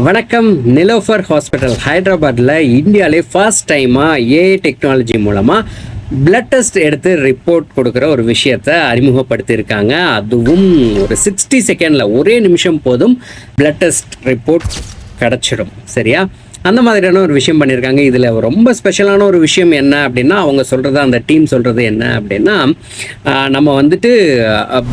வணக்கம். நிலோஃபர் ஹாஸ்பிட்டல் ஹைதராபாத்தில் இந்தியாவிலே ஃபர்ஸ்ட் டைமாக ஏஐ டெக்னாலஜி மூலமாக பிளட் டெஸ்ட் எடுத்து ரிப்போர்ட் கொடுக்குற ஒரு விஷயத்தை அறிமுகப்படுத்தியிருக்காங்க. அதுவும் ஒரு 60 செகண்டில், ஒரே நிமிஷம் போதும் பிளட் டெஸ்ட் ரிப்போர்ட் கிடச்சிடும். சரியா? அந்த மாதிரியான ஒரு விஷயம் பண்ணியிருக்காங்க. இதில் ரொம்ப ஸ்பெஷலான ஒரு விஷயம் என்ன அப்படின்னா, அவங்க சொல்கிறது, அந்த டீம் சொல்கிறது என்ன அப்படின்னா, நம்ம வந்துட்டு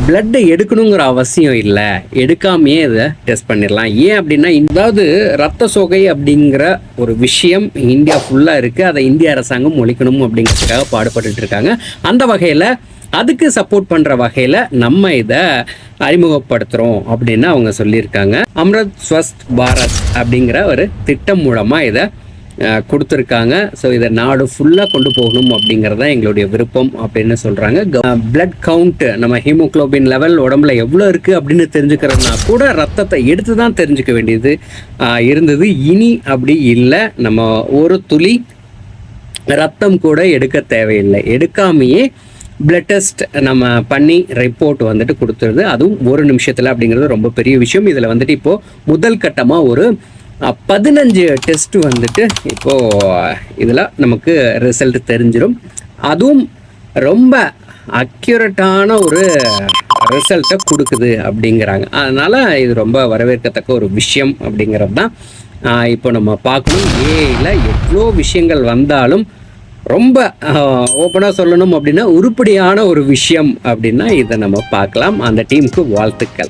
பிளட்டை எடுக்கணுங்கிற அவசியம் இல்லை, எடுக்காமையே இதை டெஸ்ட் பண்ணிடலாம். ஏன் அப்படின்னா, அதாவது ரத்த சோகை அப்படிங்கிற ஒரு விஷயம் இந்தியா ஃபுல்லாக இருக்குது. அதை இந்திய அரசாங்கம் ஒழிக்கணும் அப்படிங்கிறதுக்காக பாடுபட்டு இருக்காங்க. அந்த வகையில் அதுக்கு சப்போர்ட் பண்ணுற வகையில் நம்ம இதை அறிமுகப்படுத்துகிறோம் அப்படின்னு அவங்க சொல்லியிருக்காங்க. அம்ரத் ஸ்வஸ்த் பாரத் அப்படிங்கிற ஒரு திட்டம் மூலமாக இதை கொடுத்துருக்காங்க. ஸோ இதை நாடு ஃபுல்லாக கொண்டு போகணும் அப்படிங்கிறது தான் எங்களுடைய விருப்பம் அப்படின்னு சொல்கிறாங்க. பிளட் கவுண்ட்டு, நம்ம ஹீமோக்ளோபின் லெவல் உடம்புல எவ்வளோ இருக்குது அப்படின்னு தெரிஞ்சுக்கிறதுனா கூட ரத்தத்தை எடுத்து தான் தெரிஞ்சுக்க வேண்டியது இருந்தது. இனி அப்படி இல்லை. நம்ம ஒரு துளி ரத்தம் கூட எடுக்க தேவையில்லை. எடுக்காமையே பிளட் டெஸ்ட் நம்ம பண்ணி ரிப்போர்ட் வந்துட்டு கொடுத்துருது, அதுவும் ஒரு நிமிஷத்தில் அப்படிங்கிறது ரொம்ப பெரிய விஷயம். இதில் வந்துட்டு இப்போது முதல் கட்டமாக ஒரு 15 டெஸ்ட் வந்துட்டு இப்போது இதில் நமக்கு ரிசல்ட் தெரிஞ்சிடும். அதுவும் ரொம்ப அக்யூரேட்டான ஒரு ரிசல்ட்டை கொடுக்குது அப்படிங்கிறாங்க. அதனால் இது ரொம்ப வரவேற்கத்தக்க ஒரு விஷயம் அப்படிங்கிறது தான் இப்போ நம்ம பார்க்கணும். ஏஐயில் எவ்வளோ விஷயங்கள் வந்தாலும் ரொம்ப ஓப்பனாக சொல்லணும் அப்படின்னா உருப்படியான ஒரு விஷயம் அப்படின்னா இதை நம்ம பார்க்கலாம். அந்த டீமுக்கு வாழ்த்துக்கள்.